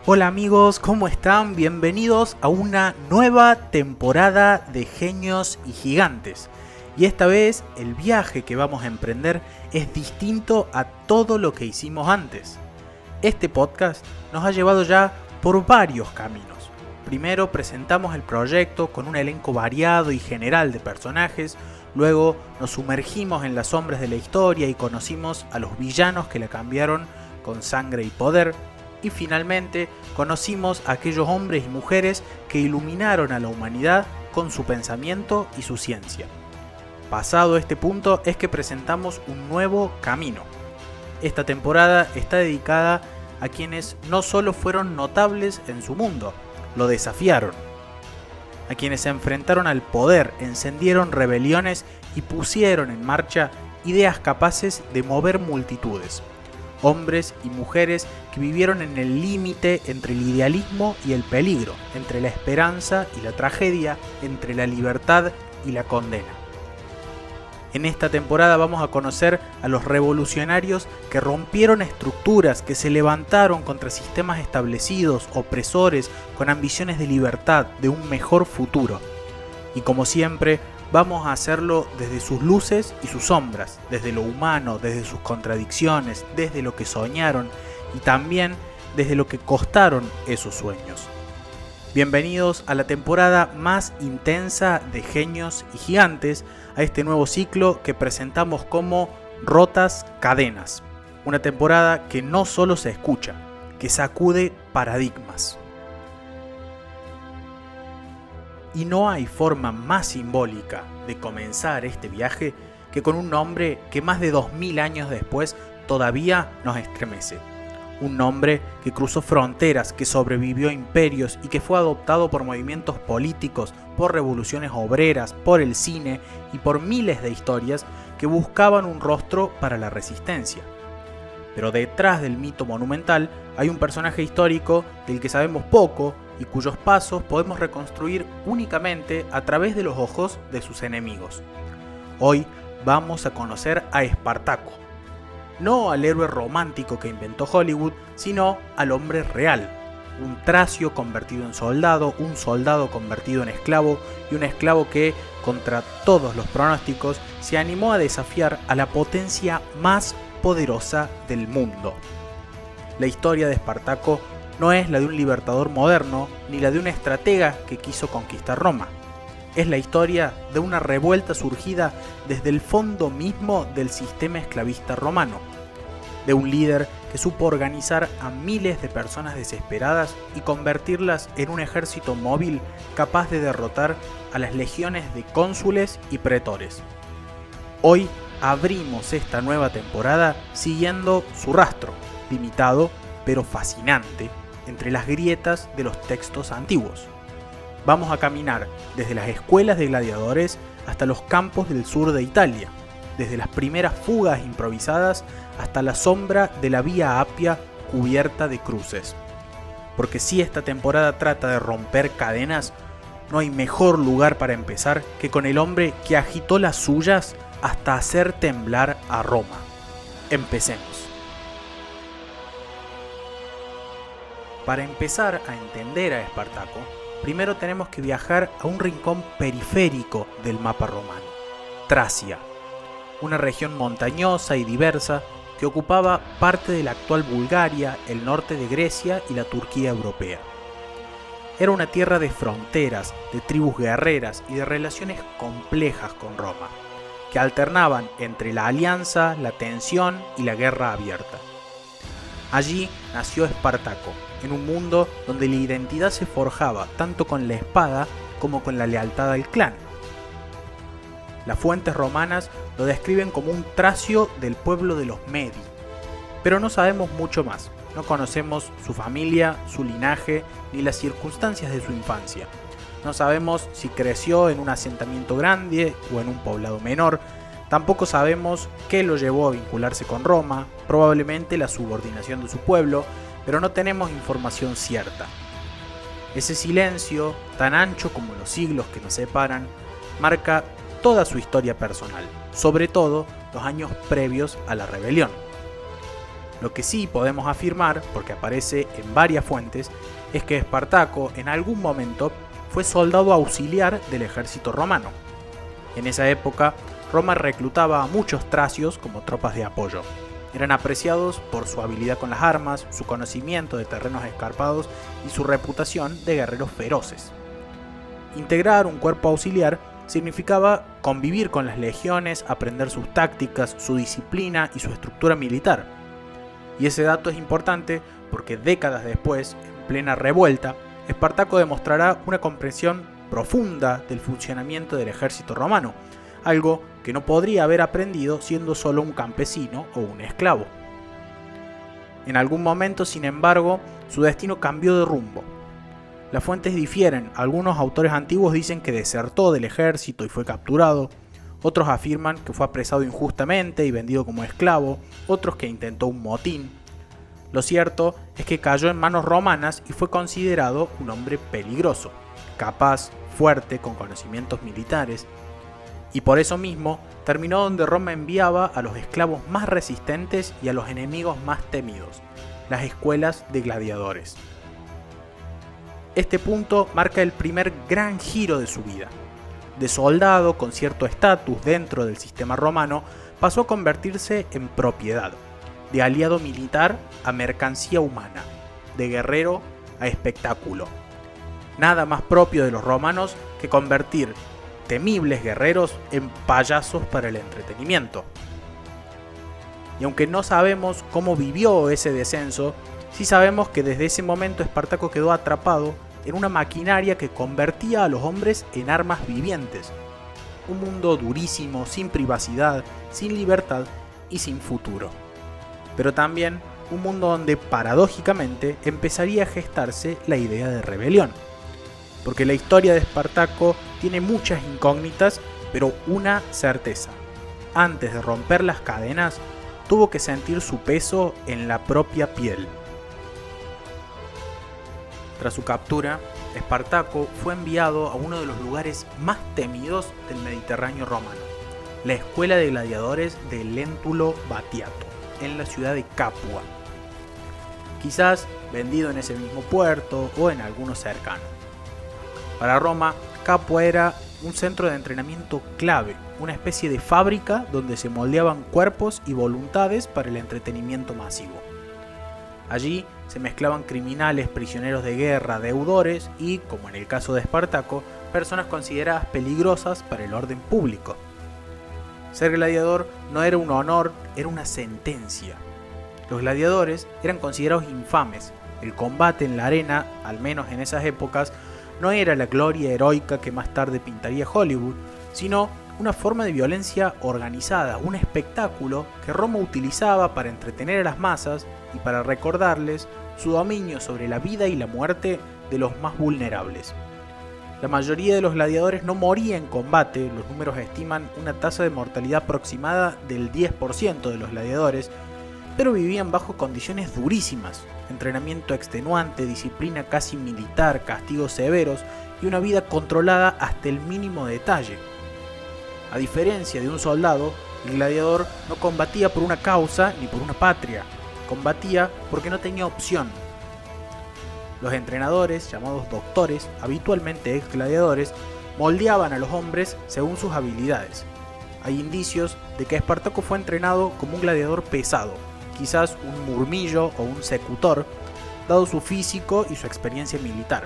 Hola amigos, ¿cómo están? Bienvenidos a una nueva temporada de Genios y Gigantes. Y esta vez el viaje que vamos a emprender es distinto a todo lo que hicimos antes. Este podcast nos ha llevado ya por varios caminos. Primero presentamos el proyecto con un elenco variado y general de personajes. Luego nos sumergimos en las sombras de la historia y conocimos a los villanos que la cambiaron con sangre y poder. Y finalmente conocimos a aquellos hombres y mujeres que iluminaron a la humanidad con su pensamiento y su ciencia. Pasado este punto es que presentamos un nuevo camino. Esta temporada está dedicada a quienes no solo fueron notables en su mundo, lo desafiaron. A quienes se enfrentaron al poder, encendieron rebeliones y pusieron en marcha ideas capaces de mover multitudes. Hombres y mujeres que vivieron en el límite entre el idealismo y el peligro, entre la esperanza y la tragedia, entre la libertad y la condena. En esta temporada vamos a conocer a los revolucionarios que rompieron estructuras, que se levantaron contra sistemas establecidos, opresores, con ambiciones de libertad, de un mejor futuro. Y como siempre, vamos a hacerlo desde sus luces y sus sombras, desde lo humano, desde sus contradicciones, desde lo que soñaron y también desde lo que costaron esos sueños. Bienvenidos a la temporada más intensa de Genios y Gigantes, a este nuevo ciclo que presentamos como Rotas Cadenas. Una temporada que no solo se escucha, que sacude paradigmas. Y no hay forma más simbólica de comenzar este viaje que con un nombre que más de 2000 años después todavía nos estremece. Un nombre que cruzó fronteras, que sobrevivió a imperios y que fue adoptado por movimientos políticos, por revoluciones obreras, por el cine y por miles de historias que buscaban un rostro para la resistencia. Pero detrás del mito monumental hay un personaje histórico del que sabemos poco y cuyos pasos podemos reconstruir únicamente a través de los ojos de sus enemigos. Hoy vamos a conocer a Espartaco, no al héroe romántico que inventó Hollywood, sino al hombre real, un tracio convertido en soldado, un soldado convertido en esclavo y un esclavo que, contra todos los pronósticos, se animó a desafiar a la potencia más poderosa del mundo. La historia de Espartaco no es la de un libertador moderno, ni la de un estratega que quiso conquistar Roma. Es la historia de una revuelta surgida desde el fondo mismo del sistema esclavista romano, de un líder que supo organizar a miles de personas desesperadas y convertirlas en un ejército móvil capaz de derrotar a las legiones de cónsules y pretores. Hoy abrimos esta nueva temporada siguiendo su rastro, limitado pero fascinante, entre las grietas de los textos antiguos. Vamos a caminar desde las escuelas de gladiadores hasta los campos del sur de Italia, desde las primeras fugas improvisadas hasta la sombra de la Vía Apia cubierta de cruces. Porque si esta temporada trata de romper cadenas, no hay mejor lugar para empezar que con el hombre que agitó las suyas hasta hacer temblar a Roma. Empecemos. Para empezar a entender a Espartaco, primero tenemos que viajar a un rincón periférico del mapa romano, Tracia, una región montañosa y diversa que ocupaba parte de la actual Bulgaria, el norte de Grecia y la Turquía europea. Era una tierra de fronteras, de tribus guerreras y de relaciones complejas con Roma, que alternaban entre la alianza, la tensión y la guerra abierta. Allí nació Espartaco, en un mundo donde la identidad se forjaba tanto con la espada como con la lealtad al clan. Las fuentes romanas lo describen como un tracio del pueblo de los Medi, pero no sabemos mucho más. No conocemos su familia, su linaje, ni las circunstancias de su infancia. No sabemos si creció en un asentamiento grande o en un poblado menor. Tampoco sabemos qué lo llevó a vincularse con Roma, probablemente la subordinación de su pueblo, pero no tenemos información cierta. Ese silencio, tan ancho como los siglos que nos separan, marca toda su historia personal, sobre todo los años previos a la rebelión. Lo que sí podemos afirmar, porque aparece en varias fuentes, es que Espartaco en algún momento fue soldado auxiliar del ejército romano. En esa época, Roma reclutaba a muchos tracios como tropas de apoyo. Eran apreciados por su habilidad con las armas, su conocimiento de terrenos escarpados y su reputación de guerreros feroces. Integrar un cuerpo auxiliar significaba convivir con las legiones, aprender sus tácticas, su disciplina y su estructura militar. Y ese dato es importante porque décadas después, en plena revuelta, Espartaco demostrará una comprensión profunda del funcionamiento del ejército romano, algo que no podría haber aprendido siendo solo un campesino o un esclavo. En algún momento, sin embargo, su destino cambió de rumbo. Las fuentes difieren, algunos autores antiguos dicen que desertó del ejército y fue capturado, otros afirman que fue apresado injustamente y vendido como esclavo, otros que intentó un motín. Lo cierto es que cayó en manos romanas y fue considerado un hombre peligroso, capaz, fuerte, con conocimientos militares, y por eso mismo terminó donde Roma enviaba a los esclavos más resistentes y a los enemigos más temidos, las escuelas de gladiadores. Este punto marca el primer gran giro de su vida. De soldado con cierto estatus dentro del sistema romano, pasó a convertirse en propiedad, de aliado militar a mercancía humana, de guerrero a espectáculo. Nada más propio de los romanos que convertir temibles guerreros en payasos para el entretenimiento. Y aunque no sabemos cómo vivió ese descenso, sí sabemos que desde ese momento Espartaco quedó atrapado en una maquinaria que convertía a los hombres en armas vivientes. Un mundo durísimo, sin privacidad, sin libertad y sin futuro. Pero también un mundo donde paradójicamente empezaría a gestarse la idea de rebelión. Porque la historia de Espartaco tiene muchas incógnitas, pero una certeza. Antes de romper las cadenas, tuvo que sentir su peso en la propia piel. Tras su captura, Espartaco fue enviado a uno de los lugares más temidos del Mediterráneo romano, la escuela de gladiadores de Lentulio Batiato, en la ciudad de Capua. Quizás vendido en ese mismo puerto o en alguno cercano. Para Roma, Capua era un centro de entrenamiento clave, una especie de fábrica donde se moldeaban cuerpos y voluntades para el entretenimiento masivo. Allí se mezclaban criminales, prisioneros de guerra, deudores y, como en el caso de Espartaco, personas consideradas peligrosas para el orden público. Ser gladiador no era un honor, era una sentencia. Los gladiadores eran considerados infames. El combate en la arena, al menos en esas épocas, no era la gloria heroica que más tarde pintaría Hollywood, sino una forma de violencia organizada, un espectáculo que Roma utilizaba para entretener a las masas y para recordarles su dominio sobre la vida y la muerte de los más vulnerables. La mayoría de los gladiadores no moría en combate, los números estiman una tasa de mortalidad aproximada del 10% de los gladiadores, pero vivían bajo condiciones durísimas, entrenamiento extenuante, disciplina casi militar, castigos severos y una vida controlada hasta el mínimo detalle. A diferencia de un soldado, el gladiador no combatía por una causa ni por una patria, combatía porque no tenía opción. Los entrenadores, llamados doctores, habitualmente ex gladiadores, moldeaban a los hombres según sus habilidades. Hay indicios de que Espartaco fue entrenado como un gladiador pesado, quizás un murmillo o un secutor, dado su físico y su experiencia militar.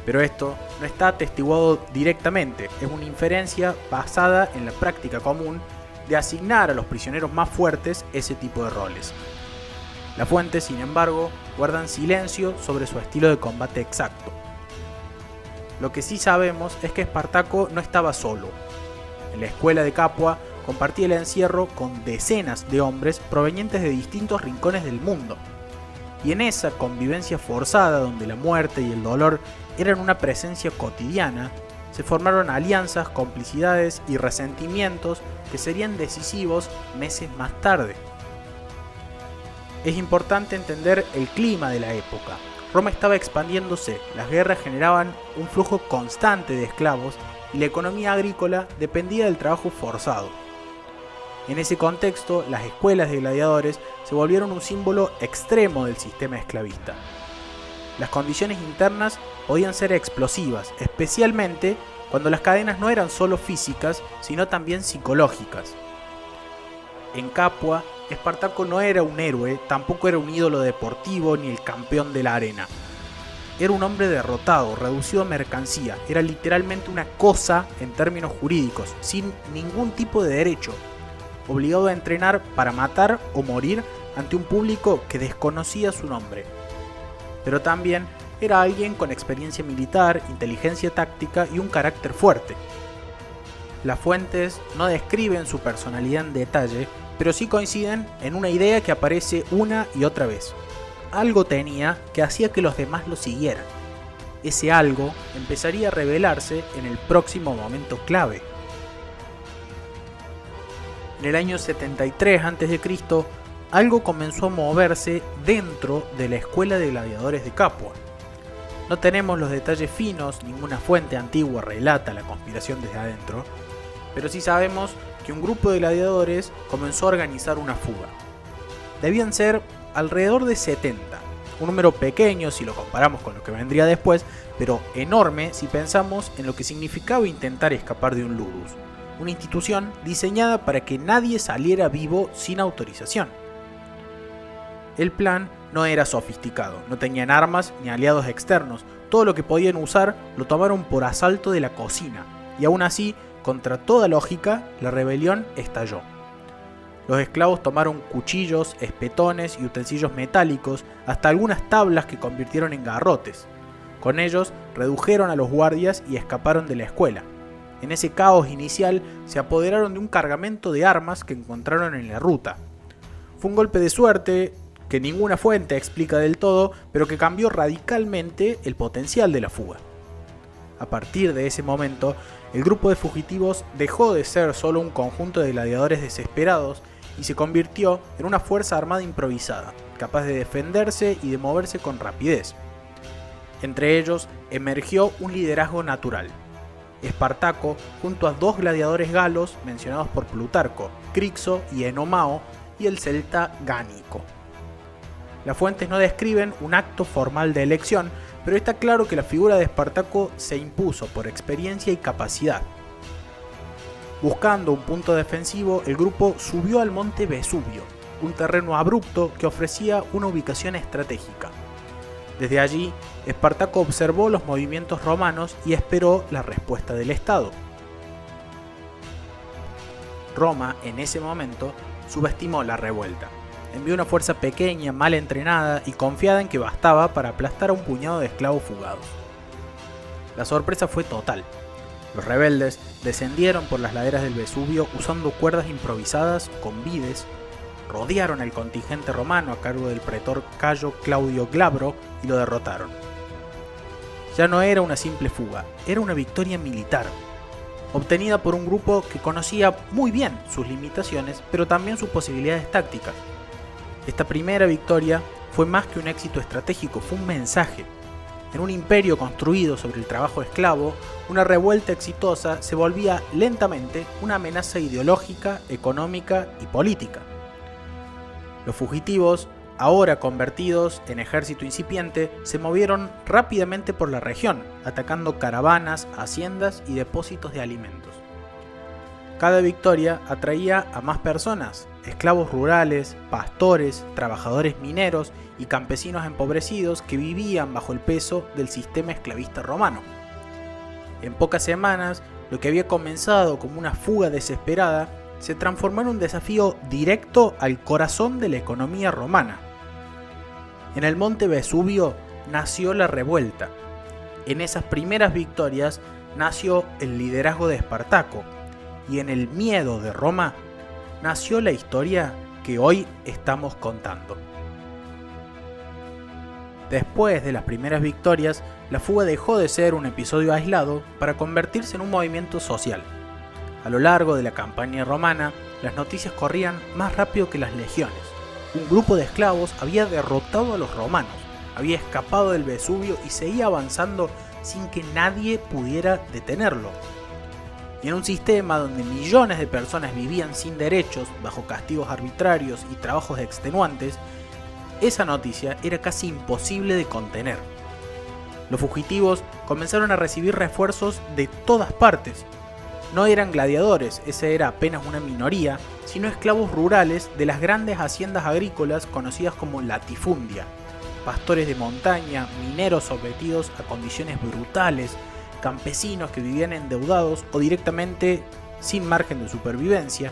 Pero esto no está atestiguado directamente, es una inferencia basada en la práctica común de asignar a los prisioneros más fuertes ese tipo de roles. Las fuentes, sin embargo, guardan silencio sobre su estilo de combate exacto. Lo que sí sabemos es que Espartaco no estaba solo. En la escuela de Capua compartía el encierro con decenas de hombres provenientes de distintos rincones del mundo. Y en esa convivencia forzada donde la muerte y el dolor eran una presencia cotidiana, se formaron alianzas, complicidades y resentimientos que serían decisivos meses más tarde. Es importante entender el clima de la época. Roma estaba expandiéndose, las guerras generaban un flujo constante de esclavos y la economía agrícola dependía del trabajo forzado. En ese contexto, las escuelas de gladiadores se volvieron un símbolo extremo del sistema esclavista. Las condiciones internas podían ser explosivas, especialmente cuando las cadenas no eran solo físicas, sino también psicológicas. En Capua, Espartaco no era un héroe, tampoco era un ídolo deportivo ni el campeón de la arena. Era un hombre derrotado, reducido a mercancía, era literalmente una cosa en términos jurídicos, sin ningún tipo de derecho, obligado a entrenar para matar o morir ante un público que desconocía su nombre. Pero también era alguien con experiencia militar, inteligencia táctica y un carácter fuerte. Las fuentes no describen su personalidad en detalle, pero sí coinciden en una idea que aparece una y otra vez. Algo tenía que hacía que los demás lo siguieran. Ese algo empezaría a revelarse en el próximo momento clave. En el año 73 a.C., algo comenzó a moverse dentro de la escuela de gladiadores de Capua. No tenemos los detalles finos, ninguna fuente antigua relata la conspiración desde adentro, pero sí sabemos que un grupo de gladiadores comenzó a organizar una fuga. Debían ser alrededor de 70, un número pequeño si lo comparamos con lo que vendría después, pero enorme si pensamos en lo que significaba intentar escapar de un ludus, una institución diseñada para que nadie saliera vivo sin autorización. El plan no era sofisticado, no tenían armas ni aliados externos, todo lo que podían usar lo tomaron por asalto de la cocina, y aún así, contra toda lógica, la rebelión estalló. Los esclavos tomaron cuchillos, espetones y utensilios metálicos, hasta algunas tablas que convirtieron en garrotes. Con ellos redujeron a los guardias y escaparon de la escuela. En ese caos inicial se apoderaron de un cargamento de armas que encontraron en la ruta. Fue un golpe de suerte que ninguna fuente explica del todo, pero que cambió radicalmente el potencial de la fuga. A partir de ese momento, el grupo de fugitivos dejó de ser solo un conjunto de gladiadores desesperados y se convirtió en una fuerza armada improvisada, capaz de defenderse y de moverse con rapidez. Entre ellos emergió un liderazgo natural. Espartaco, junto a dos gladiadores galos mencionados por Plutarco, Crixo y Enomao, y el celta Gánico. Las fuentes no describen un acto formal de elección, pero está claro que la figura de Espartaco se impuso por experiencia y capacidad. Buscando un punto defensivo, el grupo subió al monte Vesubio, un terreno abrupto que ofrecía una ubicación estratégica. Desde allí, Espartaco observó los movimientos romanos y esperó la respuesta del Estado. Roma, en ese momento, subestimó la revuelta. Envió una fuerza pequeña, mal entrenada y confiada en que bastaba para aplastar a un puñado de esclavos fugados. La sorpresa fue total. Los rebeldes descendieron por las laderas del Vesubio usando cuerdas improvisadas con vides, rodearon al contingente romano a cargo del pretor Cayo Claudio Glabro y lo derrotaron. Ya no era una simple fuga, era una victoria militar, obtenida por un grupo que conocía muy bien sus limitaciones, pero también sus posibilidades tácticas. Esta primera victoria fue más que un éxito estratégico, fue un mensaje. En un imperio construido sobre el trabajo esclavo, una revuelta exitosa se volvía lentamente una amenaza ideológica, económica y política. Los fugitivos, ahora convertidos en ejército incipiente, se movieron rápidamente por la región, atacando caravanas, haciendas y depósitos de alimentos. Cada victoria atraía a más personas, esclavos rurales, pastores, trabajadores mineros y campesinos empobrecidos que vivían bajo el peso del sistema esclavista romano. En pocas semanas, lo que había comenzado como una fuga desesperada se transformó en un desafío directo al corazón de la economía romana. En el monte Vesubio nació la revuelta. En esas primeras victorias nació el liderazgo de Espartaco, y en el miedo de Roma nació la historia que hoy estamos contando. Después de las primeras victorias, la fuga dejó de ser un episodio aislado para convertirse en un movimiento social. A lo largo de la campaña romana, las noticias corrían más rápido que las legiones. Un grupo de esclavos había derrotado a los romanos, había escapado del Vesubio y seguía avanzando sin que nadie pudiera detenerlo. Y en un sistema donde millones de personas vivían sin derechos, bajo castigos arbitrarios y trabajos extenuantes, esa noticia era casi imposible de contener. Los fugitivos comenzaron a recibir refuerzos de todas partes. No eran gladiadores, esa era apenas una minoría, sino esclavos rurales de las grandes haciendas agrícolas conocidas como latifundia, pastores de montaña, mineros sometidos a condiciones brutales, campesinos que vivían endeudados o directamente sin margen de supervivencia.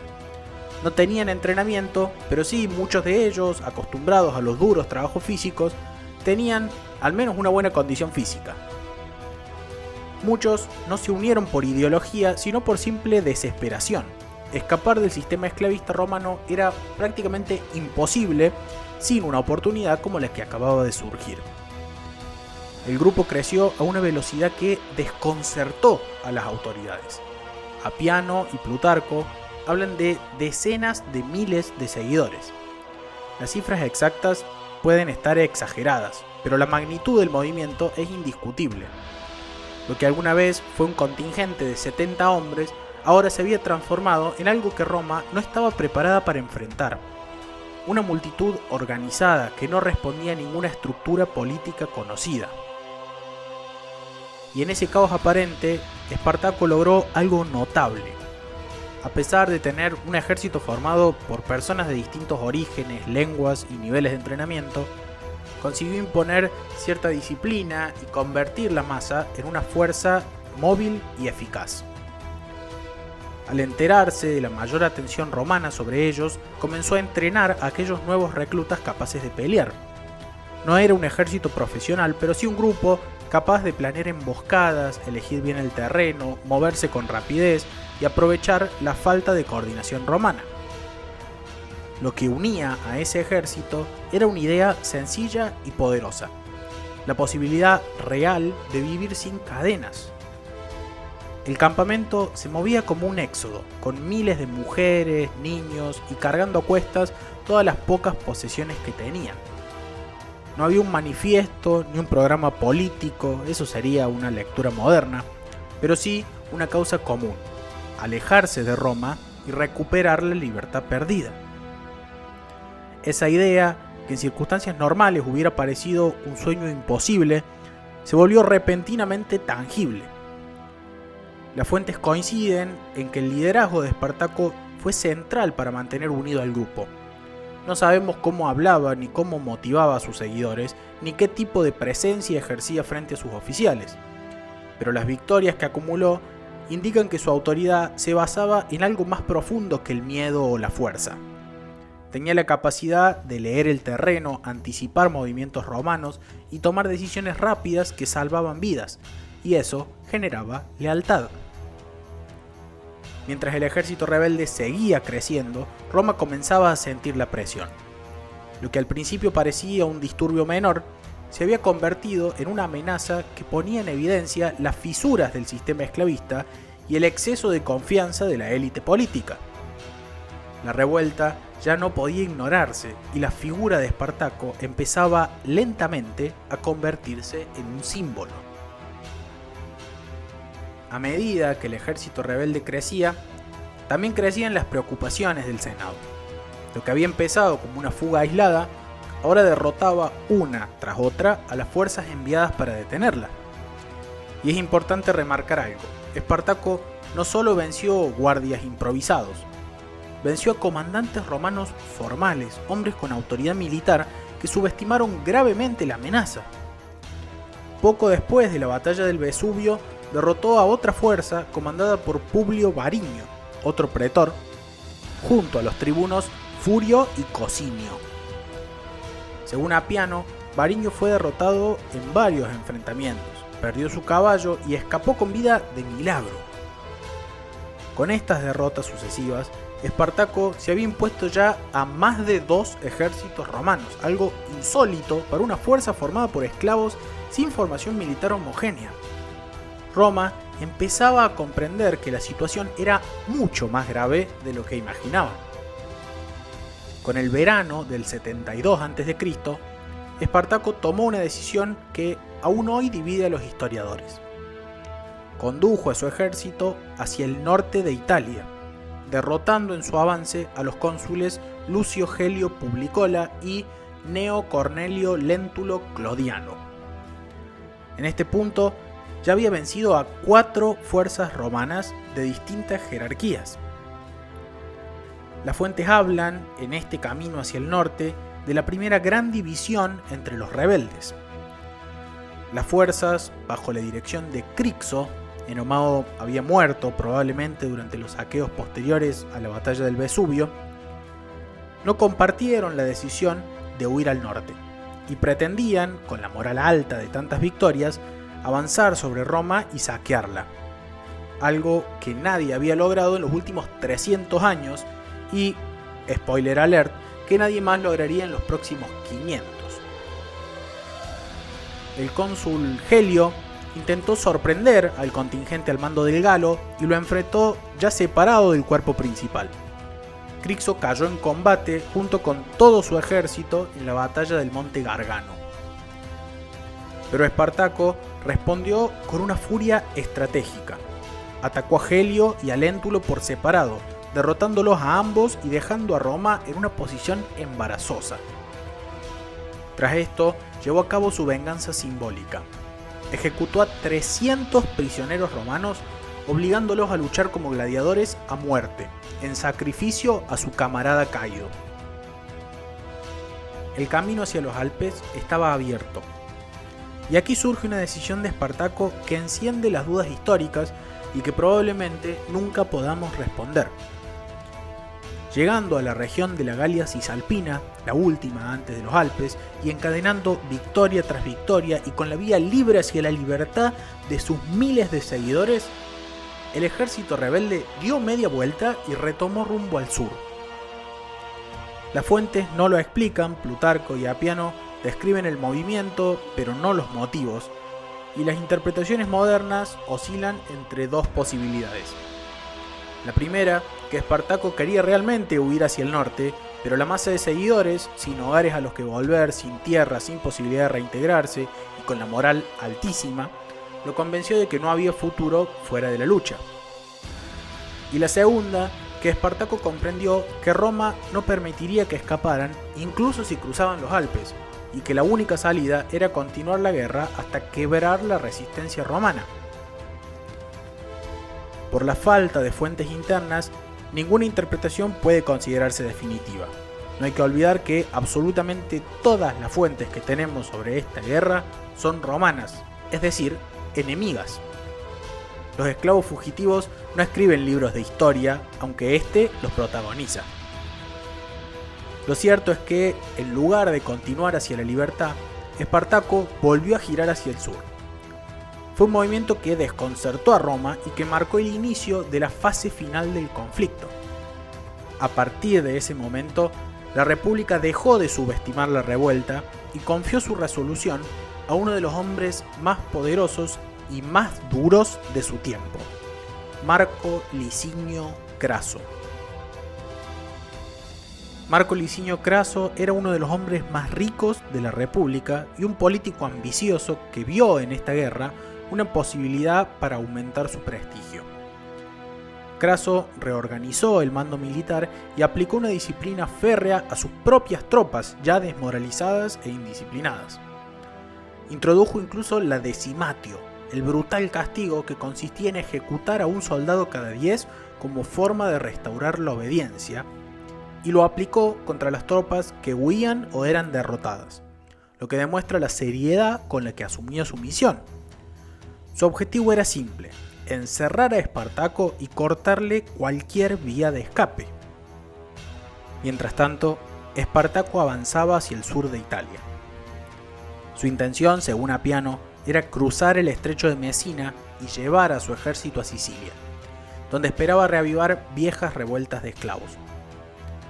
No tenían entrenamiento, pero sí muchos de ellos, acostumbrados a los duros trabajos físicos, tenían al menos una buena condición física. Muchos no se unieron por ideología, sino por simple desesperación. Escapar del sistema esclavista romano era prácticamente imposible sin una oportunidad como la que acababa de surgir. El grupo creció a una velocidad que desconcertó a las autoridades. Apiano y Plutarco hablan de decenas de miles de seguidores. Las cifras exactas pueden estar exageradas, pero la magnitud del movimiento es indiscutible. Lo que alguna vez fue un contingente de 70 hombres, ahora se había transformado en algo que Roma no estaba preparada para enfrentar. Una multitud organizada que no respondía a ninguna estructura política conocida. Y en ese caos aparente, Espartaco logró algo notable. A pesar de tener un ejército formado por personas de distintos orígenes, lenguas y niveles de entrenamiento, consiguió imponer cierta disciplina y convertir la masa en una fuerza móvil y eficaz. Al enterarse de la mayor atención romana sobre ellos, comenzó a entrenar a aquellos nuevos reclutas capaces de pelear. No era un ejército profesional, pero sí un grupo capaz de planear emboscadas, elegir bien el terreno, moverse con rapidez y aprovechar la falta de coordinación romana. Lo que unía a ese ejército era una idea sencilla y poderosa: la posibilidad real de vivir sin cadenas. El campamento se movía como un éxodo, con miles de mujeres, niños y cargando a cuestas todas las pocas posesiones que tenían. No había un manifiesto ni un programa político, eso sería una lectura moderna, pero sí una causa común: alejarse de Roma y recuperar la libertad perdida. Esa idea, que en circunstancias normales hubiera parecido un sueño imposible, se volvió repentinamente tangible. Las fuentes coinciden en que el liderazgo de Espartaco fue central para mantener unido al grupo. No sabemos cómo hablaba ni cómo motivaba a sus seguidores, ni qué tipo de presencia ejercía frente a sus oficiales. Pero las victorias que acumuló indican que su autoridad se basaba en algo más profundo que el miedo o la fuerza. Tenía la capacidad de leer el terreno, anticipar movimientos romanos y tomar decisiones rápidas que salvaban vidas, y eso generaba lealtad. Mientras el ejército rebelde seguía creciendo, Roma comenzaba a sentir la presión. Lo que al principio parecía un disturbio menor, se había convertido en una amenaza que ponía en evidencia las fisuras del sistema esclavista y el exceso de confianza de la élite política. La revuelta ya no podía ignorarse y la figura de Espartaco empezaba lentamente a convertirse en un símbolo. A medida que el ejército rebelde crecía, también crecían las preocupaciones del Senado. Lo que había empezado como una fuga aislada, ahora derrotaba una tras otra a las fuerzas enviadas para detenerla. Y es importante remarcar algo: Espartaco no solo venció guardias improvisados, venció a comandantes romanos formales, hombres con autoridad militar que subestimaron gravemente la amenaza. Poco después de la batalla del Vesubio, derrotó a otra fuerza comandada por Publio Variño, otro pretor, junto a los tribunos Furio y Cosinio. Según Apiano, Variño fue derrotado en varios enfrentamientos, perdió su caballo y escapó con vida de milagro. Con estas derrotas sucesivas, Espartaco se había impuesto ya a más de 2 ejércitos romanos, algo insólito para una fuerza formada por esclavos sin formación militar homogénea. Roma empezaba a comprender que la situación era mucho más grave de lo que imaginaba. Con el verano del 72 a.C., Espartaco tomó una decisión que aún hoy divide a los historiadores. condujo a su ejército hacia el norte de Italia, derrotando en su avance a los cónsules Lucio Gelio Publicola y Gneo Cornelio Lentulo Clodiano. En este punto ya había vencido a 4 fuerzas romanas de distintas jerarquías. Las fuentes hablan, en este camino hacia el norte, de la primera gran división entre los rebeldes. Las fuerzas, bajo la dirección de Crixo, Enomao había muerto probablemente durante los saqueos posteriores a la batalla del Vesubio, no compartieron la decisión de huir al norte y pretendían, con la moral alta de tantas victorias, avanzar sobre Roma y saquearla. Algo que nadie había logrado en los últimos 300 años y, spoiler alert, que nadie más lograría en los próximos 500. El cónsul Gelio intentó sorprender al contingente al mando del Galo y lo enfrentó ya separado del cuerpo principal. Crixo cayó en combate junto con todo su ejército en la batalla del monte Gargano. Pero Espartaco respondió con una furia estratégica. Atacó a Gelio y a Lentulo por separado, derrotándolos a ambos y dejando a Roma en una posición embarazosa. Tras esto, llevó a cabo su venganza simbólica. Ejecutó a 300 prisioneros romanos, obligándolos a luchar como gladiadores a muerte, en sacrificio a su camarada caído. El camino hacia los Alpes estaba abierto. Y aquí surge una decisión de Espartaco que enciende las dudas históricas y que probablemente nunca podamos responder. Llegando a la región de la Galia Cisalpina, la última antes de los Alpes, y encadenando victoria tras victoria y con la vía libre hacia la libertad de sus miles de seguidores, el ejército rebelde dio media vuelta y retomó rumbo al sur. Las fuentes no lo explican, Plutarco y Apiano describen el movimiento, pero no los motivos, y las interpretaciones modernas oscilan entre dos posibilidades. La primera, que Espartaco quería realmente huir hacia el norte, pero la masa de seguidores, sin hogares a los que volver, sin tierra, sin posibilidad de reintegrarse y con la moral altísima, lo convenció de que no había futuro fuera de la lucha. Y la segunda, que Espartaco comprendió que Roma no permitiría que escaparan, incluso si cruzaban los Alpes, y que la única salida era continuar la guerra hasta quebrar la resistencia romana. Por la falta de fuentes internas, ninguna interpretación puede considerarse definitiva. No hay que olvidar que absolutamente todas las fuentes que tenemos sobre esta guerra son romanas, es decir, enemigas. Los esclavos fugitivos no escriben libros de historia, aunque este los protagoniza. Lo cierto es que, en lugar de continuar hacia la libertad, Espartaco volvió a girar hacia el sur. Fue un movimiento que desconcertó a Roma y que marcó el inicio de la fase final del conflicto. A partir de ese momento, la República dejó de subestimar la revuelta y confió su resolución a uno de los hombres más poderosos y más duros de su tiempo, Marco Licinio Craso. Marco Licinio Craso era uno de los hombres más ricos de la República y un político ambicioso que vio en esta guerra una posibilidad para aumentar su prestigio. Craso reorganizó el mando militar y aplicó una disciplina férrea a sus propias tropas ya desmoralizadas e indisciplinadas. Introdujo incluso la decimatio, el brutal castigo que consistía en ejecutar a un soldado cada 10 como forma de restaurar la obediencia, y lo aplicó contra las tropas que huían o eran derrotadas, lo que demuestra la seriedad con la que asumió su misión. Su objetivo era simple: encerrar a Espartaco y cortarle cualquier vía de escape. Mientras tanto, Espartaco avanzaba hacia el sur de Italia. Su intención, según Apiano, era cruzar el estrecho de Mesina y llevar a su ejército a Sicilia, donde esperaba reavivar viejas revueltas de esclavos.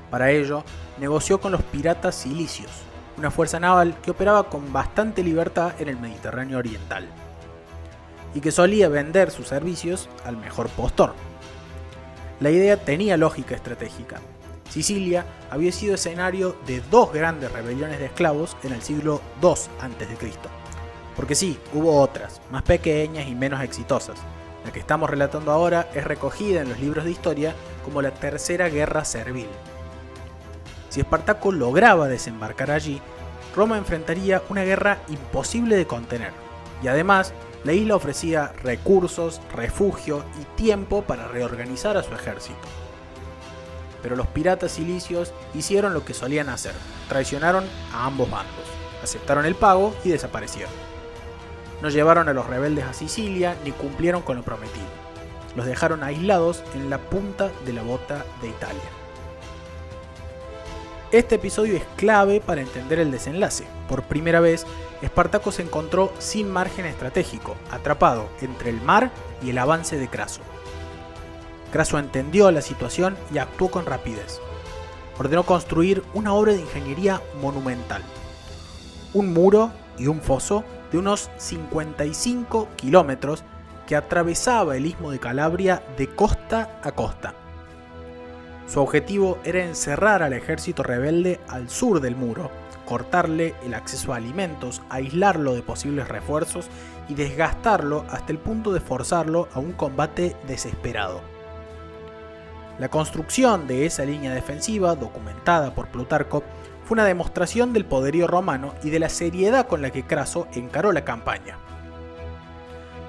Para ello, negoció con los piratas cilicios, una fuerza naval que operaba con bastante libertad en el Mediterráneo oriental, y que solía vender sus servicios al mejor postor. La idea tenía lógica estratégica. Sicilia había sido escenario de 2 grandes rebeliones de esclavos en el siglo II a.C. Porque sí, hubo otras, más pequeñas y menos exitosas. La que estamos relatando ahora es recogida en los libros de historia como la Tercera Guerra Servil. Si Espartaco lograba desembarcar allí, Roma enfrentaría una guerra imposible de contener, y además la isla ofrecía recursos, refugio y tiempo para reorganizar a su ejército. Pero los piratas cilicios hicieron lo que solían hacer, traicionaron a ambos bandos, aceptaron el pago y desaparecieron. No llevaron a los rebeldes a Sicilia ni cumplieron con lo prometido. Los dejaron aislados en la punta de la bota de Italia. Este episodio es clave para entender el desenlace. Por primera vez, Espartaco se encontró sin margen estratégico, atrapado entre el mar y el avance de Craso. Craso entendió la situación y actuó con rapidez. Ordenó construir una obra de ingeniería monumental. Un muro y un foso de unos 55 kilómetros que atravesaba el istmo de Calabria de costa a costa. Su objetivo era encerrar al ejército rebelde al sur del muro, cortarle el acceso a alimentos, aislarlo de posibles refuerzos y desgastarlo hasta el punto de forzarlo a un combate desesperado. La construcción de esa línea defensiva, documentada por Plutarco, fue una demostración del poderío romano y de la seriedad con la que Craso encaró la campaña.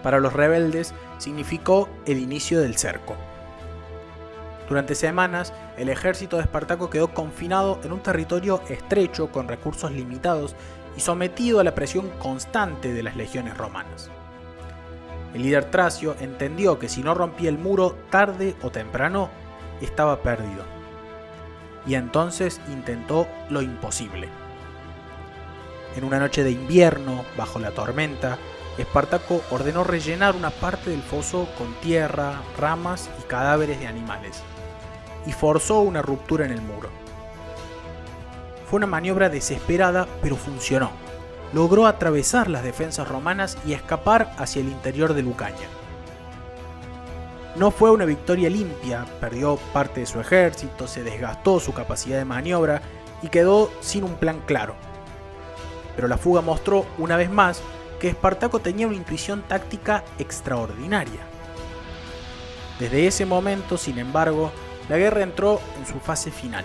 Para los rebeldes significó el inicio del cerco. Durante semanas, el ejército de Espartaco quedó confinado en un territorio estrecho con recursos limitados y sometido a la presión constante de las legiones romanas. El líder tracio entendió que si no rompía el muro tarde o temprano, estaba perdido. Y entonces intentó lo imposible. En una noche de invierno, bajo la tormenta, Espartaco ordenó rellenar una parte del foso con tierra, ramas y cadáveres de animales, y forzó una ruptura en el muro. Fue una maniobra desesperada, pero funcionó. Logró atravesar las defensas romanas y escapar hacia el interior de Lucania. No fue una victoria limpia, perdió parte de su ejército, se desgastó su capacidad de maniobra y quedó sin un plan claro. Pero la fuga mostró, una vez más, que Espartaco tenía una intuición táctica extraordinaria. Desde ese momento, sin embargo, la guerra entró en su fase final.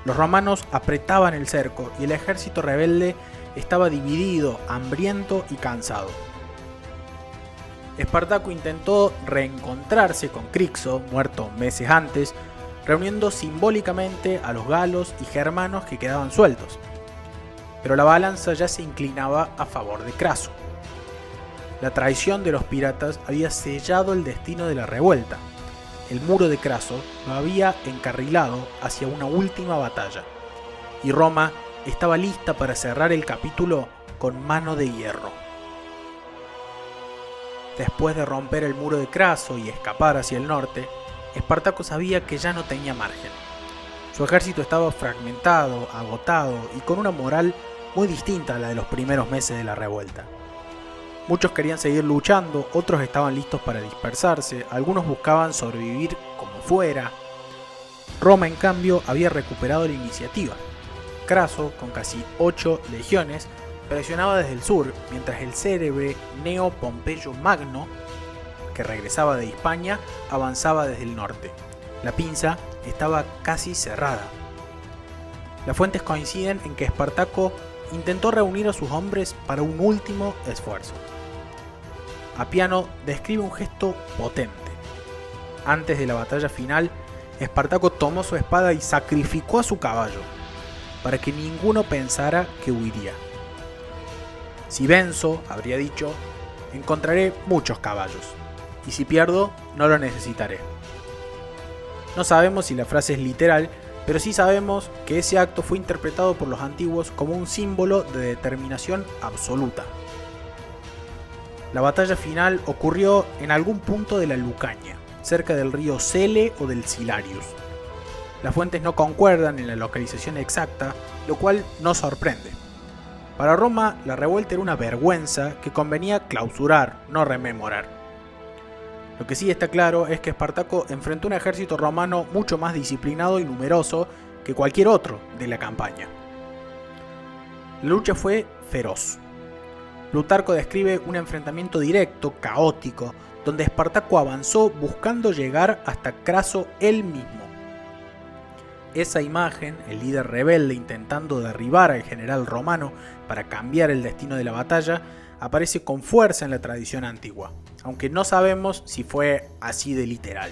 Los romanos apretaban el cerco y el ejército rebelde estaba dividido, hambriento y cansado. Espartaco intentó reencontrarse con Crixo, muerto meses antes, reuniendo simbólicamente a los galos y germanos que quedaban sueltos. Pero la balanza ya se inclinaba a favor de Craso. La traición de los piratas había sellado el destino de la revuelta. El muro de Craso lo había encarrilado hacia una última batalla, y Roma estaba lista para cerrar el capítulo con mano de hierro. Después de romper el muro de Craso y escapar hacia el norte, Espartaco sabía que ya no tenía margen. Su ejército estaba fragmentado, agotado y con una moral muy distinta a la de los primeros meses de la revuelta. Muchos querían seguir luchando, otros estaban listos para dispersarse, algunos buscaban sobrevivir como fuera. Roma, en cambio, había recuperado la iniciativa. Craso, con casi 8 legiones, presionaba desde el sur, mientras el célebre Gneo Pompeyo Magno, que regresaba de Hispania, avanzaba desde el norte. La pinza estaba casi cerrada. Las fuentes coinciden en que Espartaco intentó reunir a sus hombres para un último esfuerzo. Apiano describe un gesto potente. Antes de la batalla final, Espartaco tomó su espada y sacrificó a su caballo, para que ninguno pensara que huiría. Si venzo, habría dicho, encontraré muchos caballos, y si pierdo, no lo necesitaré. No sabemos si la frase es literal, pero sí sabemos que ese acto fue interpretado por los antiguos como un símbolo de determinación absoluta. La batalla final ocurrió en algún punto de la Lucania, cerca del río Sele o del Silarius. Las fuentes no concuerdan en la localización exacta, lo cual no sorprende. Para Roma, la revuelta era una vergüenza que convenía clausurar, no rememorar. Lo que sí está claro es que Espartaco enfrentó un ejército romano mucho más disciplinado y numeroso que cualquier otro de la campaña. La lucha fue feroz. Plutarco describe un enfrentamiento directo, caótico, donde Espartaco avanzó buscando llegar hasta Craso él mismo. Esa imagen, el líder rebelde intentando derribar al general romano para cambiar el destino de la batalla, aparece con fuerza en la tradición antigua, aunque no sabemos si fue así de literal.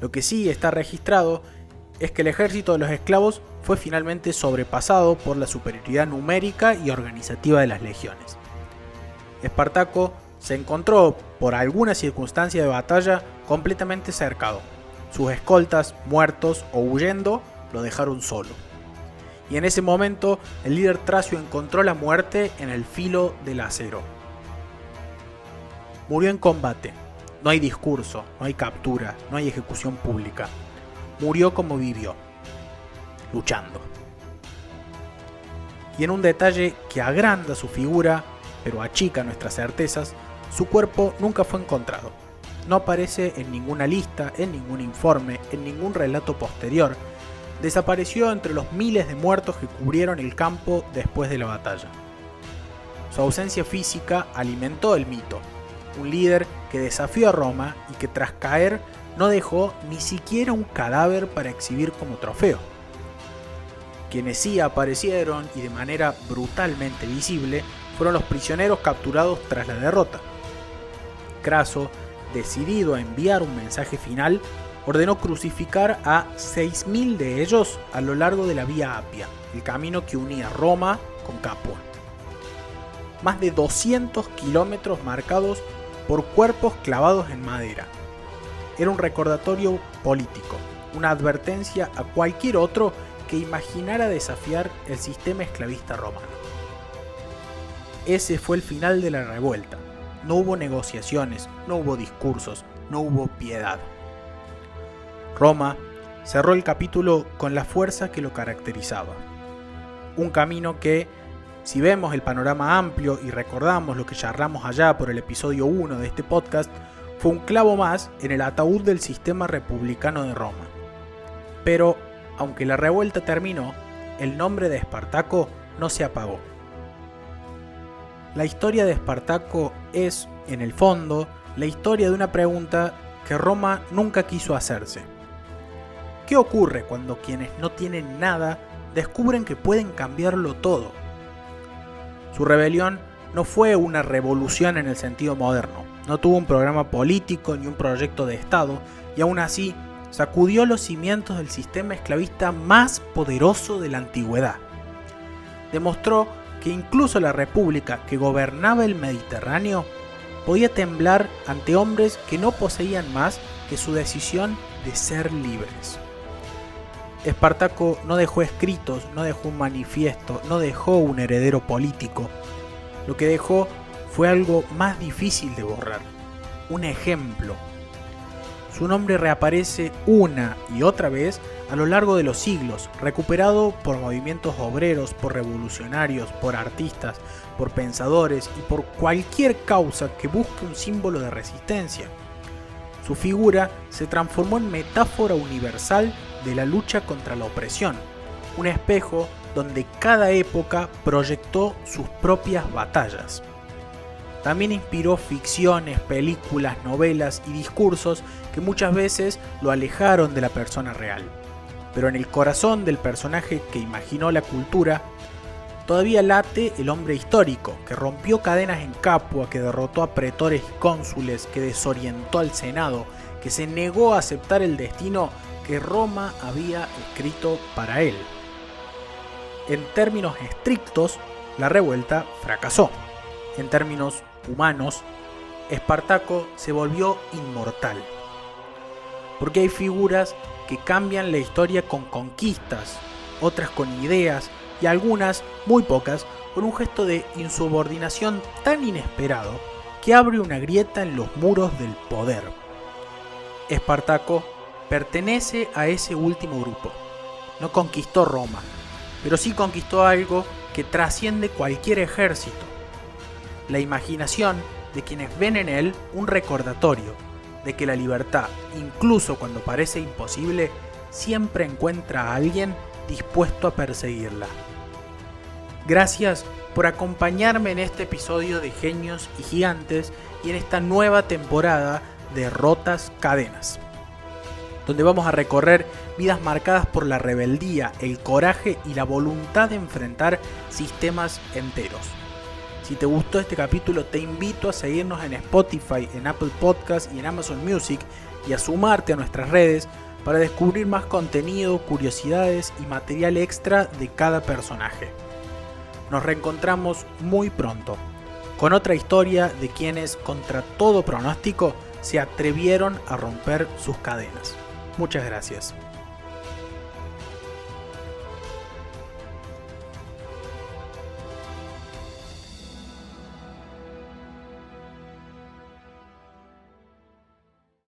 Lo que sí está registrado es que el ejército de los esclavos fue finalmente sobrepasado por la superioridad numérica y organizativa de las legiones. Espartaco se encontró, por alguna circunstancia de batalla, completamente cercado. Sus escoltas, muertos o huyendo, lo dejaron solo. Y en ese momento, el líder tracio encontró la muerte en el filo del acero. Murió en combate. No hay discurso, no hay captura, no hay ejecución pública. Murió como vivió, luchando. Y en un detalle que agranda su figura, pero achica nuestras certezas, su cuerpo nunca fue encontrado. No aparece en ninguna lista, en ningún informe, en ningún relato posterior. Desapareció entre los miles de muertos que cubrieron el campo después de la batalla. Su ausencia física alimentó el mito. Un líder que desafió a Roma y que tras caer no dejó ni siquiera un cadáver para exhibir como trofeo. Quienes sí aparecieron y de manera brutalmente visible fueron los prisioneros capturados tras la derrota. Craso, decidido a enviar un mensaje final, ordenó crucificar a 6.000 de ellos a lo largo de la Vía Apia, el camino que unía Roma con Capua. Más de 200 kilómetros marcados por cuerpos clavados en madera. Era un recordatorio político, una advertencia a cualquier otro que imaginara desafiar el sistema esclavista romano. Ese fue el final de la revuelta. No hubo negociaciones, no hubo discursos, no hubo piedad. Roma cerró el capítulo con la fuerza que lo caracterizaba. Un camino que, si vemos el panorama amplio y recordamos lo que charlamos allá por el episodio 1 de este podcast, fue un clavo más en el ataúd del sistema republicano de Roma. Pero, aunque la revuelta terminó, el nombre de Espartaco no se apagó. La historia de Espartaco es, en el fondo, la historia de una pregunta que Roma nunca quiso hacerse. ¿Qué ocurre cuando quienes no tienen nada descubren que pueden cambiarlo todo? Su rebelión no fue una revolución en el sentido moderno, no tuvo un programa político ni un proyecto de Estado, y aún así sacudió los cimientos del sistema esclavista más poderoso de la antigüedad. Demostró que incluso la república que gobernaba el Mediterráneo podía temblar ante hombres que no poseían más que su decisión de ser libres. Espartaco no dejó escritos, no dejó un manifiesto, no dejó un heredero político. Lo que dejó fue algo más difícil de borrar, un ejemplo. Su nombre reaparece una y otra vez a lo largo de los siglos, recuperado por movimientos obreros, por revolucionarios, por artistas, por pensadores y por cualquier causa que busque un símbolo de resistencia. Su figura se transformó en metáfora universal de la lucha contra la opresión, un espejo donde cada época proyectó sus propias batallas. También inspiró ficciones, películas, novelas y discursos que muchas veces lo alejaron de la persona real. Pero en el corazón del personaje que imaginó la cultura, todavía late el hombre histórico, que rompió cadenas en Capua, que derrotó a pretores y cónsules, que desorientó al Senado, que se negó a aceptar el destino que Roma había escrito para él. En términos estrictos, la revuelta fracasó. En términos humanos, Espartaco se volvió inmortal. Porque hay figuras que cambian la historia con conquistas, otras con ideas y algunas, muy pocas, con un gesto de insubordinación tan inesperado que abre una grieta en los muros del poder. Espartaco pertenece a ese último grupo. No conquistó Roma, pero sí conquistó algo que trasciende cualquier ejército. La imaginación de quienes ven en él un recordatorio de que la libertad, incluso cuando parece imposible, siempre encuentra a alguien dispuesto a perseguirla. Gracias por acompañarme en este episodio de Genios y Gigantes y en esta nueva temporada de Rotas Cadenas, donde vamos a recorrer vidas marcadas por la rebeldía, el coraje y la voluntad de enfrentar sistemas enteros. Si te gustó este capítulo, te invito a seguirnos en Spotify, en Apple Podcasts y en Amazon Music y a sumarte a nuestras redes para descubrir más contenido, curiosidades y material extra de cada personaje. Nos reencontramos muy pronto con otra historia de quienes, contra todo pronóstico, se atrevieron a romper sus cadenas. Muchas gracias.